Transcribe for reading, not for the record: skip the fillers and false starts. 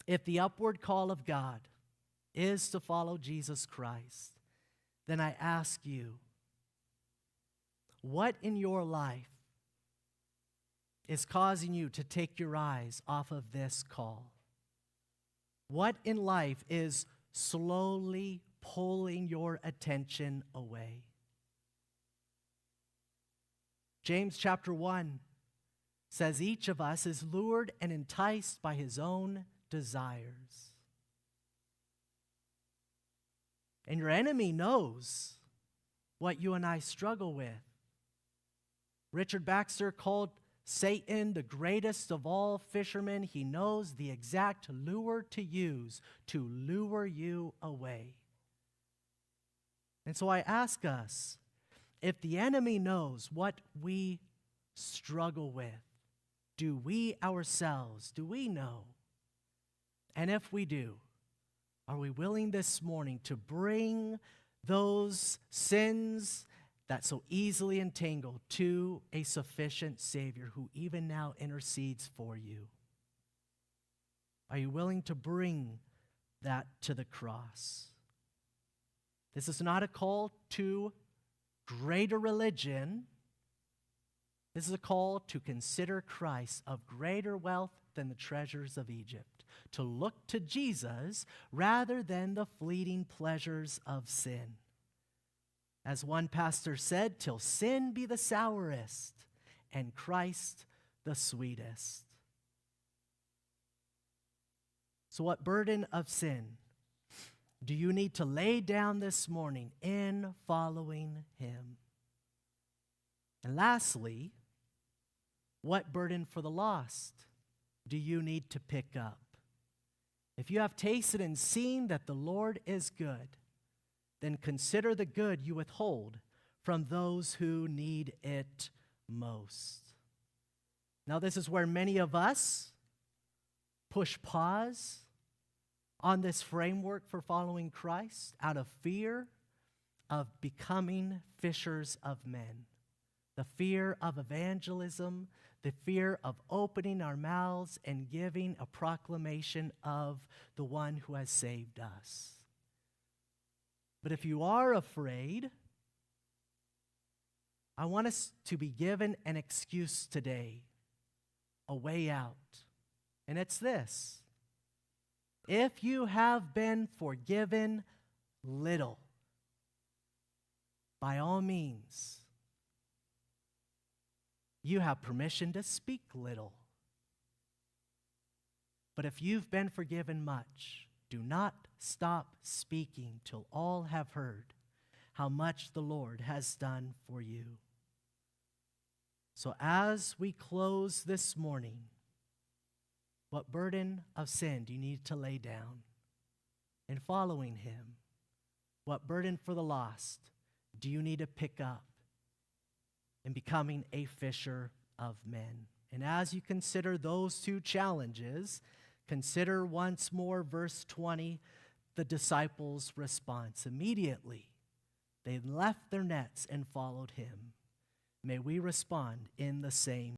If the upward call of God is to follow Jesus Christ, then I ask you, what in your life is causing you to take your eyes off of this call? What in life is slowly pulling your attention away? James chapter 1 says each of us is lured and enticed by his own desires. And your enemy knows what you and I struggle with. Richard Baxter called Satan the greatest of all fishermen. He knows the exact lure to use to lure you away. And so I ask us, if the enemy knows what we struggle with, do we ourselves, do we know? And if we do, are we willing this morning to bring those sins that so easily entangle to a sufficient Savior who even now intercedes for you? Are you willing to bring that to the cross? This is not a call to greater religion. This is a call to consider Christ of greater wealth than the treasures of Egypt, to look to Jesus rather than the fleeting pleasures of sin. As one pastor said, till sin be the sourest and Christ the sweetest. So what burden of sin do you need to lay down this morning in following him? And lastly, what burden for the lost do you need to pick up? If you have tasted and seen that the Lord is good, then consider the good you withhold from those who need it most. Now, this is where many of us push pause on this framework for following Christ out of fear of becoming fishers of men, the fear of evangelism, the fear of opening our mouths and giving a proclamation of the one who has saved us. But if you are afraid, I want us to be given an excuse today, a way out. And it's this: if you have been forgiven little, by all means, you have permission to speak little. But if you've been forgiven much, do not stop speaking till all have heard how much the Lord has done for you. So as we close this morning, what burden of sin do you need to lay down in following him? What burden for the lost do you need to pick up in becoming a fisher of men? And as you consider those two challenges, consider once more verse 20, the disciples' response. Immediately, they left their nets and followed him. May we respond in the same